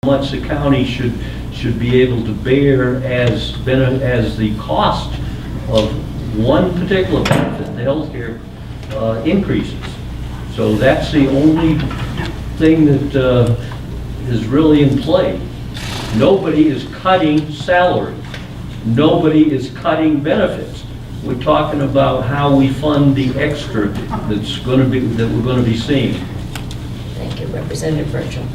much the county should be able to bear as the cost of one particular benefit, the healthcare increases. So that's the only thing that is really in play. Nobody is cutting salary. Nobody is cutting benefits. We're talking about how we fund the extra that we're going to be seeing. Thank you, Representative Virgil.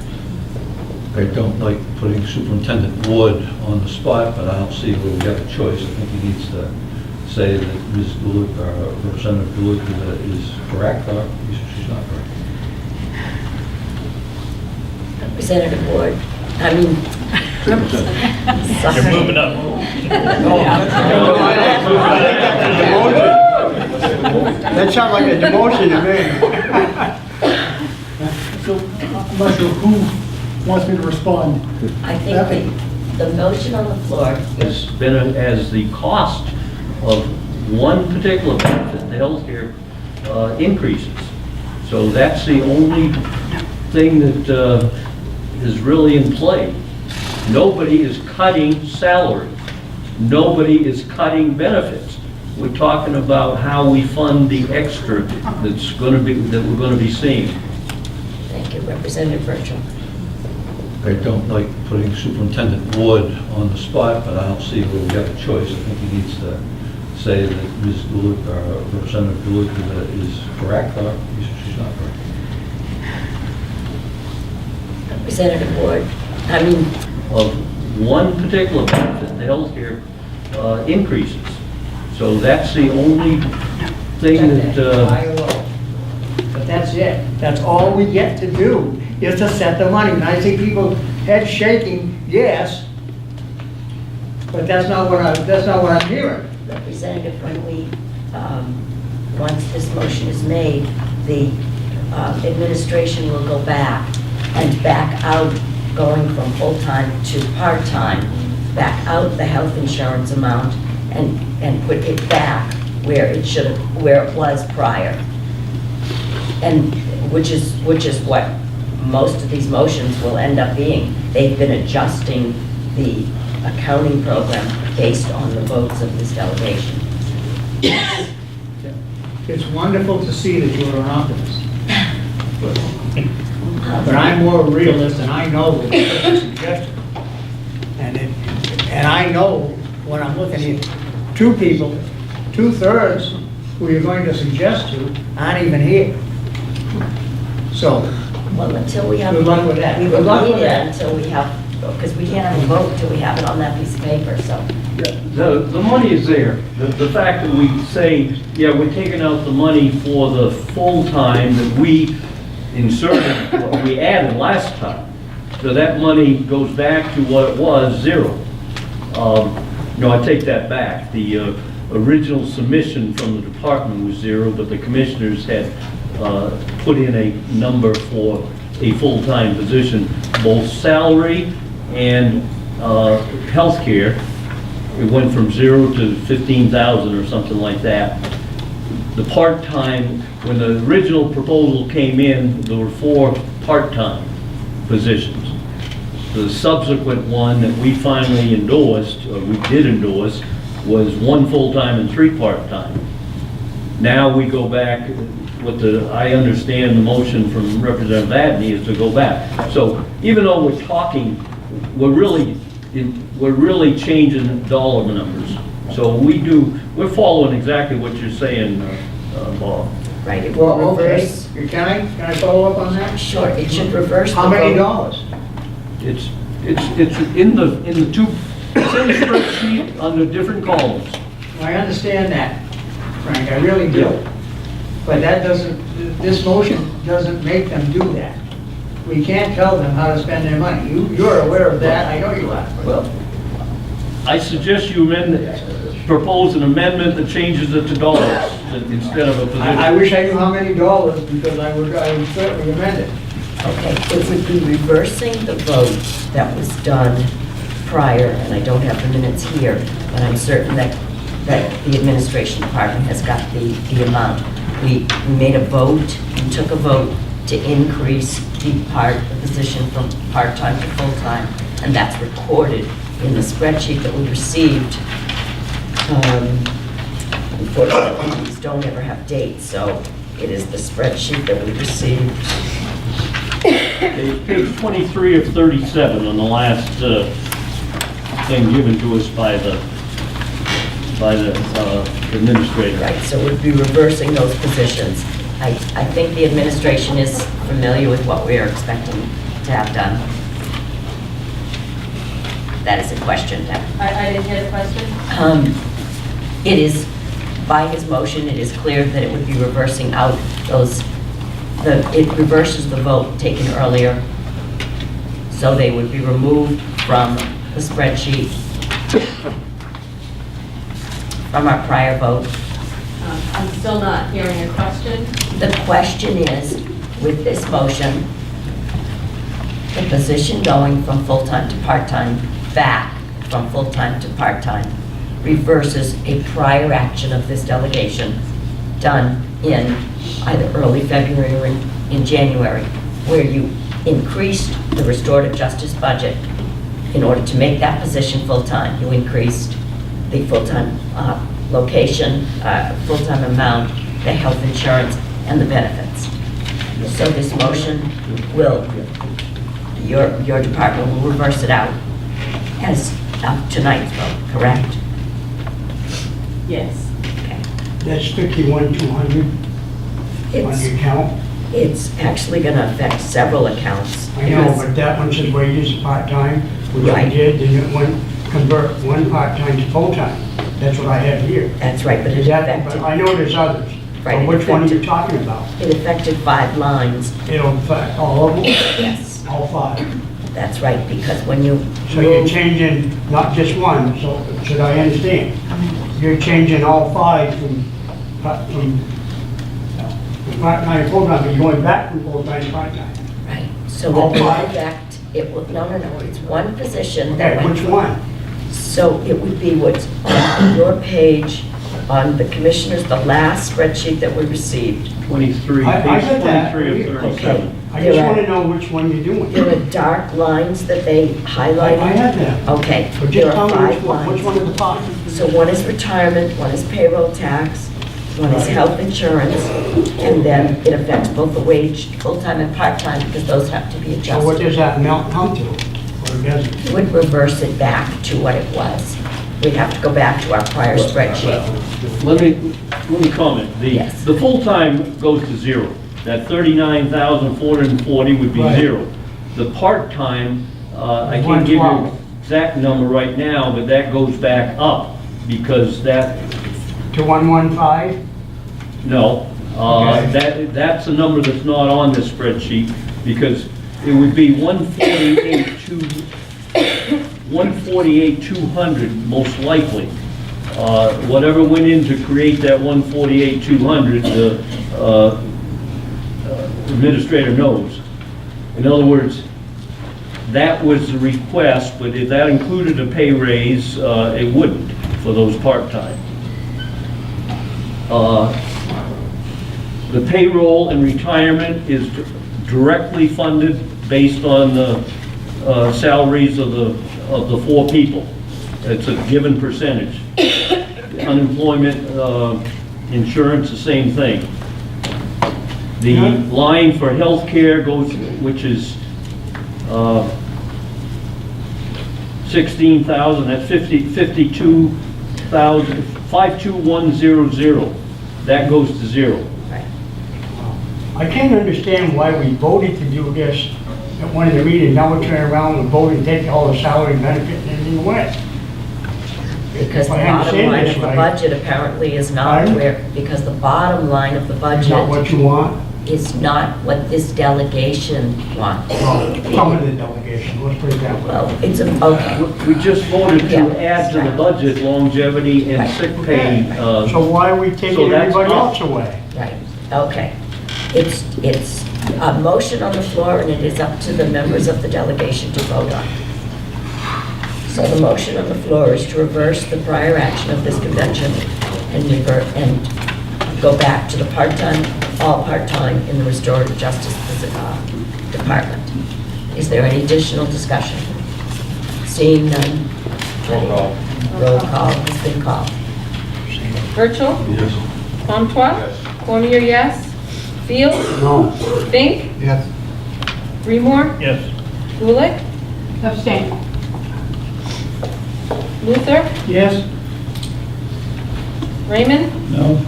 I don't like putting Superintendent Ward on the spot, but I don't see where we have a choice. I think he needs to say that Ms. Gulick, Representative Gulick is correct, or she's not correct. Representative Ward, I mean... You're moving up. That sounds like a demotion to me. So I'm not sure who wants me to respond. I think the motion on the floor Has been as the cost of one particular benefit, the healthcare increases. So that's the only thing that is really in play. Nobody is cutting salary. Nobody is cutting benefits. We're talking about how we fund the extra that we're going to be seeing. Thank you, Representative Virgil. I don't like putting Superintendent Ward on the spot, but I don't see where we have a choice. I think he needs to say that Ms. Gulick, Representative Gulick is correct, or she's not correct. Representative Ward, I mean... Of one particular benefit, the healthcare increases. So that's the only thing that... But that's it. That's all we get to do, is to set the money. And I see people head shaking, yes, but that's not what I'm hearing. Representative, when we, once this motion is made, the administration will go back and back out, going from full-time to part-time, back out the health insurance amount and put it back where it was prior. And which is what most of these motions will end up being. They've been adjusting the accounting program based on the votes of this delegation. It's wonderful to see that you're an optimist. But I'm more a realist, and I know that it's a suggestion. And I know when I'm looking at two people, 2/3 who you're going to suggest to aren't even here. So, Well, until we have... Good luck with that. We Good will luck need with it that. until we have, because we can't have a vote until we have it on that piece of paper, so... The money is there. The fact that we say, yeah, we're taking out the money for the full-time that we inserted, what we added last time. So that money goes back to what it was, zero. No, I take that back. The original submission from the department was zero, but the commissioners had put in a number for a full-time position, both salary and healthcare. It went from 0 to 15,000 or something like that. The part-time, when the original proposal came in, there were 4 part-time positions. The subsequent one that we finally endorsed, or we did endorse, was 1 full-time and 3 part-time. Now we go back, I understand the motion from Representative Abney is to go back. So even though we're talking, we're really changing dollar numbers. So we're following exactly what you're saying, Bob. Right, it well, will okay, reverse... can I follow up on that? Sure, it should reverse the How many vote. dollars? It's in the two, it's in the spreadsheet under different columns. I understand that, Frank, I really do. But that this motion doesn't make them do that. We can't tell them how to spend their money. You're aware of that, I know you are. Well, I suggest you propose an amendment that changes it to dollars instead of a position. I wish I knew how many dollars, because I would certainly amend it. Okay, it would be reversing the vote that was done prior, and I don't have the minutes here, but I'm certain that the administration department has got the amount. We made a vote, we took a vote to increase the position from part-time to full-time, and that's recorded in the spreadsheet that we received. Unfortunately, these don't ever have dates, so it is the spreadsheet that we received. Okay, page 23 of 37 on the last thing given to us by the administrator. Right, so we'd be reversing those positions. I think the administration is familiar with what we are expecting to have done. That is a question. I didn't hear the question. It is, by his motion, it is clear that it would be reversing out those, it reverses the vote taken earlier. So they would be removed from the spreadsheet from our prior vote. I'm still not hearing a question. The question is, with this motion, the position going from full-time to part-time, back from full-time to part-time, reverses a prior action of this delegation done in either early February or in January, where you increased the restorative justice budget in order to make that position full-time. You increased the full-time location, full-time amount, the health insurance, and the benefits. So this motion will, your department will reverse it out as of tonight's vote, correct? Yes. Okay. That's 51,200 on It's, the account. it's actually going to affect several accounts. I know, because- but that one says wages part-time, which I Right. did, then it went, convert one part-time to full-time. That's what I have here. That's right, but it Is that, but affected, I know there's others. Right, But it which one are you affected- talking about? it affected 5 lines. It'll affect all of them? Yes, All 5. that's right, because when you So you're move, changing not just one, so should I understand? You're changing all 5 from part-time to full-time, but you're going back from full-time to part-time. right, so All it will 5? affect, it will, no, it's one position that Okay, went. which one? So it would be what's on your page, on the commissioners, the last spreadsheet that we received. 23, I page got that. 23 of 37. I just There are- want to know which one you're doing. There are dark lines that they highlighted. I have that. Okay, But there just are tell me 5 which one lines. of the 5? So one is retirement, one is payroll tax, one is health insurance, and then it affects both the wage, full-time and part-time, because those have to be So what adjusted. does that amount come to? Or it doesn't? It would reverse it back to what it was. We'd have to go back to our prior spreadsheet. Let me comment. Yes. The full-time goes to 0. That 39,440 would be Right. 0. The part-time, I can't give you 112. exact number right now, but that goes back up because that, To 115? no, Okay. that's a number that's not on this spreadsheet because it would be 148,200 most likely. Whatever went in to create that 148,200, the administrator knows. In other words, that was the request, but if that included a pay raise, it wouldn't for those part-time. The payroll and retirement is directly funded based on the salaries of the 4 people. It's a given percentage. Unemployment insurance, the same thing. The line for health care goes, which is 16,000, that's 52,000, 52100. That goes to 0. Right. I can't understand why we voted to do this at one of the meetings. Now we're turning around and voting to take all the salary benefit and everything away. Because the If I bottom understand line this of the right, budget apparently is not Pardon? where, because the bottom line of the It's not budget what you want. is not what this delegation wants. Well, some of the delegation, let's put it that way. Well, it's a, okay, We just voted Yeah. to add to the budget longevity and sick pay. So why are we so taking that's everybody up. else away? right, okay. It's a motion on the floor, and it is up to the members of the delegation to vote on. So the motion on the floor is to reverse the prior action of this convention and go back to the part-time, all part-time in the restorative justice department. Is there any additional discussion? Seeing none? Roll call. Roll call has been called. Virtual? Yes. Comtois? Cormier, yes. Field? No. Fink? Yes. Remore? Yes. Gulick? Abstain. Luther? Yes. Raymond? No?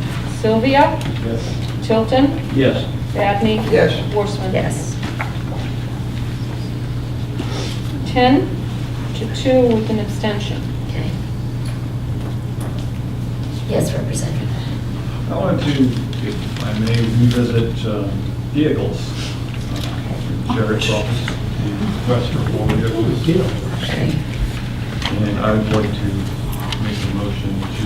Sylvia? Yes. Tilton? Yes. Dabney? Yes. Horstman? Yes. 10 to 2 with an abstention. Okay. Yes, Representative. I wanted to, if I may, revisit vehicles. Sheriff's Office, the request for more vehicles. Okay. And I would like to make a motion to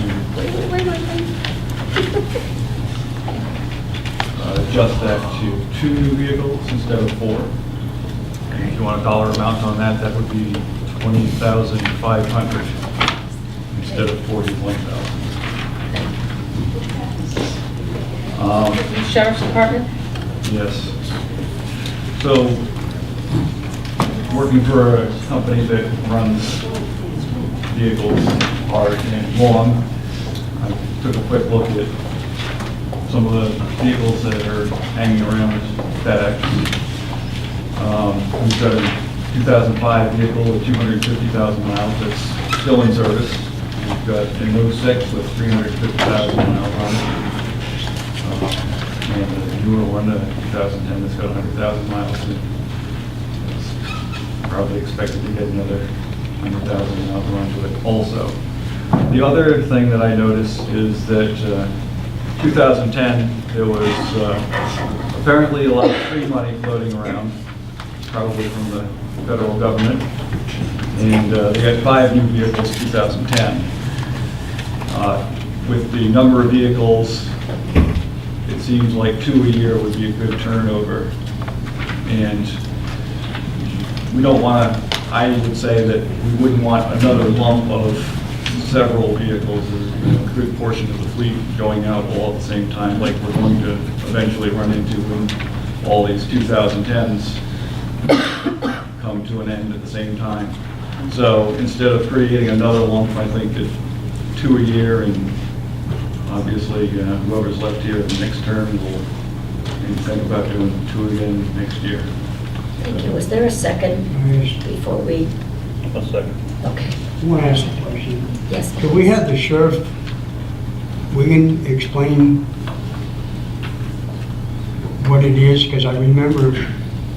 adjust that to 2 new vehicles instead of 4. And if you want a dollar amount on that, that would be $20,500 instead of $41,000. Sheriff's Department? Yes. So, working for a company that runs vehicles hard and long, I took a quick look at some of the vehicles that are hanging around at FedEx. We've got a 2005 vehicle with 250,000 miles that's still in service. We've got an 06 with 350,000 miles on it. And a newer one, a 2010 that's got 100,000 miles. And it's probably expected to get another 100,000 miles run to it also. The other thing that I noticed is that 2010, there was apparently a lot of free money floating around, probably from the federal government. And they got 5 new vehicles in 2010. With the number of vehicles, it seems like 2 a year would be a good turnover. And we don't want to, I would say that we wouldn't want another lump of several vehicles, a good portion of the fleet going out all at the same time, like we're going to eventually run into when all these 2010s come to an end at the same time. So instead of creating another lump, I think that 2 a year, and obviously whoever's left here in the next term will maybe think about doing 2 again next year. Thank you. Was there a second before we? A second. Okay. I want to ask a question. Yes. Could we have the sheriff, we can explain what it is? Because I remember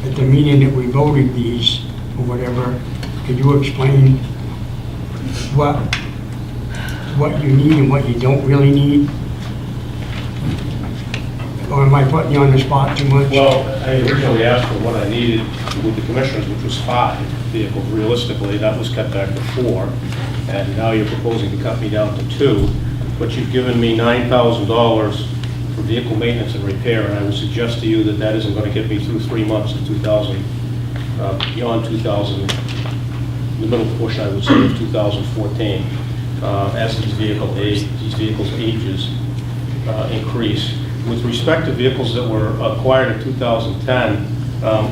at the meeting that we voted these, or whatever, could you explain what you need and what you don't really need? Or am I putting you on the spot too much? Well, I originally asked for what I needed with the commissioners, which was 5 vehicles. Realistically, that was cut back to 4, and now you're proposing to cut me down to 2, but you've given me $9,000 for vehicle maintenance and repair, and I would suggest to you that that isn't going to get me through 3 months of 2000, beyond 2000, the middle portion, I would say, of 2014, as these vehicles' ages increase. With respect to vehicles that were acquired in 2010,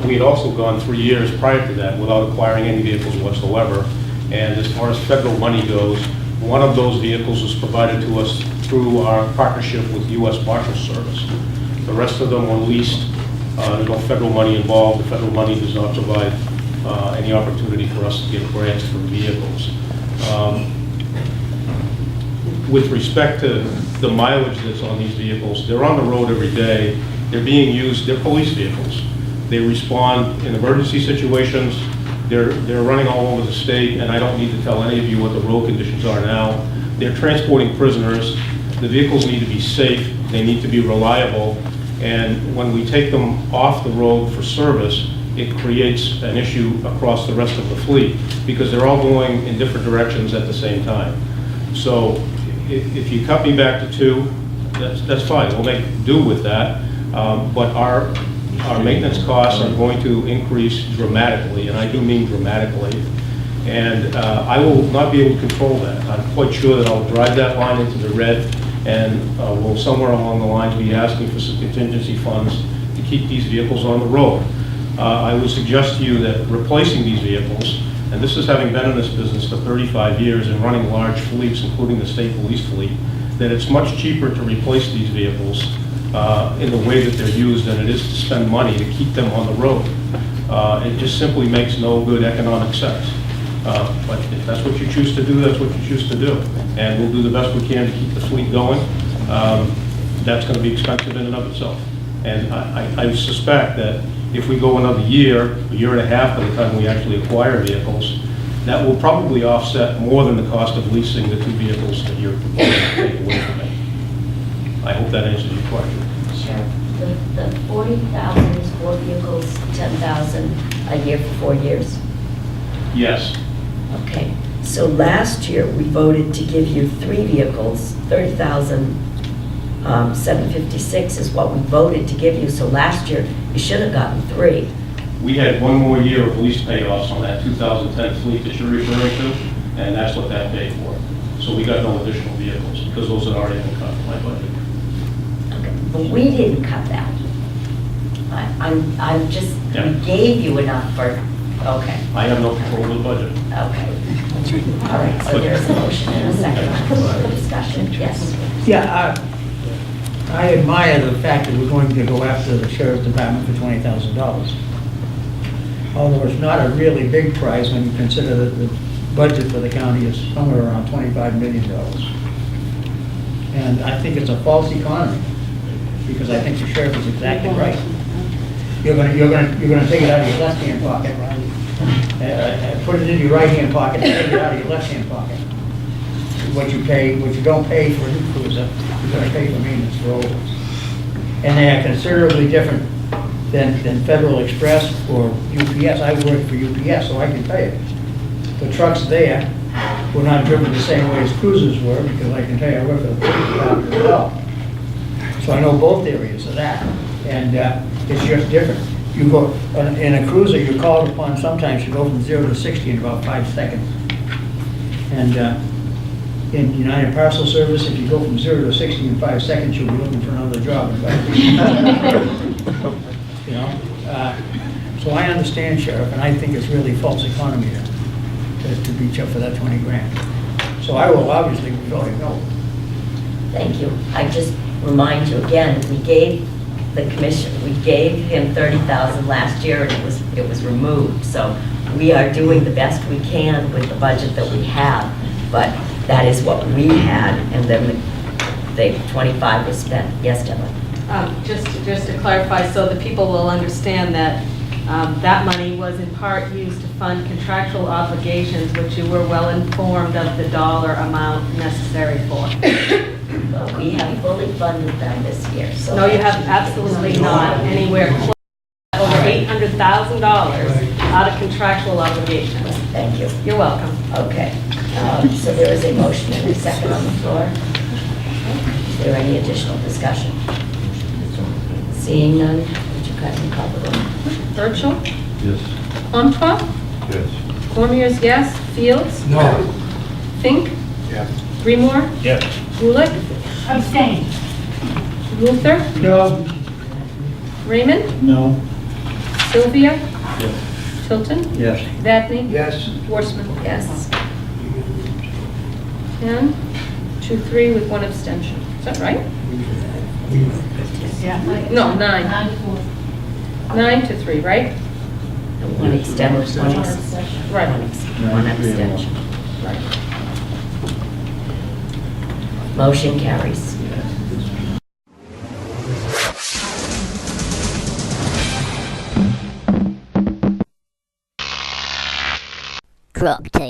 we had also gone 3 years prior to that without acquiring any vehicles whatsoever. And as far as federal money goes, one of those vehicles was provided to us through our partnership with U.S. Marshals Service. The rest of them were leased. There's no federal money involved. The federal money does not provide any opportunity for us to get grants for vehicles. With respect to the mileage that's on these vehicles, they're on the road every day. They're being used, they're police vehicles. They respond in emergency situations. They're running all over the state, and I don't need to tell any of you what the road conditions are now. They're transporting prisoners. The vehicles need to be safe. They need to be reliable. And when we take them off the road for service, it creates an issue across the rest of the fleet because they're all going in different directions at the same time. So if you cut me back to 2, that's fine. We'll make do with that. But our maintenance costs are going to increase dramatically, and I do mean dramatically. And I will not be able to control that. I'm quite sure that I'll drive that line into the red, and we'll somewhere along the lines be asking for some contingency funds to keep these vehicles on the road. I would suggest to you that replacing these vehicles, and this is having been in this business for 35 years and running large fleets, including the state police fleet, that it's much cheaper to replace these vehicles in the way that they're used than it is to spend money to keep them on the road. It just simply makes no good economic sense. But if that's what you choose to do, that's what you choose to do. And we'll do the best we can to keep the fleet going. That's going to be expensive in and of itself. And I suspect that if we go another year, a year and a half by the time we actually acquire vehicles, that will probably offset more than the cost of leasing the two vehicles that you're proposing to take away from me. I hope that answers your question. Sure. The 40,000 is 4 vehicles, 10,000 a year for 4 years? Yes. Okay, so last year, we voted to give you 3 vehicles, 30,756 is what we voted to give you, so last year, you should have gotten 3. We had one more year of lease payoffs on that 2010 fleet that you're referring to, and that's what that paid for. So we got no additional vehicles, because those had already been cut from my budget. Okay, but we didn't cut that. I'm just, Yeah. we gave you enough for, okay, I have no control of the budget. okay. All right, so there's a motion and a second for discussion, yes. Yeah, I admire the fact that we're going to go after the sheriff's department for $20,000. Although it's not a really big prize when you consider that the budget for the county is somewhere around $25 million. And I think it's a false economy, because I think the sheriff is exactly right. You're gonna take it out of your left-hand pocket, put it in your right-hand pocket, and take it out of your left-hand pocket. What you don't pay for a new cruiser, you're gonna pay for maintenance for old ones. And they are considerably different than Federal Express or UPS. I work for UPS, so I can tell you. The trucks there were not driven the same way as cruisers were, because I can tell you, I work for the police department as well. So I know both areas of that, and it's just different. You go, in a cruiser, you're called upon sometimes to go from 0 to 60 in about 5 seconds. And in United Parcel Service, if you go from 0 to 60 in 5 seconds, you'll be looking for another job. You know, so I understand, Sheriff, and I think it's really false economy to beat you up for that 20 grand. So I will obviously be voting no. Thank you. I just remind you again, we gave the commission, we gave him 30,000 last year, and it was removed. So we are doing the best we can with the budget that we have, but that is what we had, and then the 25 was spent. Yes, Deborah? Just to clarify, so the people will understand that that money was in part used to fund contractual obligations, which you were well informed of the dollar amount necessary for. Well, we have fully funded them this year, so. No, you have absolutely not anywhere close to over $800,000 out of contractual obligations. Thank you. You're welcome. Okay, so there is a motion and a second on the floor. Is there any additional discussion? Seeing none, would you kindly call the roll? Virgil, Yes. Comtois, Yes. Cormier's yes, Fields, No. Fink, Yeah. Greenmore, Yes. Gulick. Abstain. Luther, No. Raymond, No. Sylvia, Yes. Tilton, Yes. Vadney, Yes. Horstman. Yes. 10, 2, 3 with 1 abstention. Is that right? No, 9. 9 to 3, right? One extension. Right. One abstention. Motion carries. Drug tape.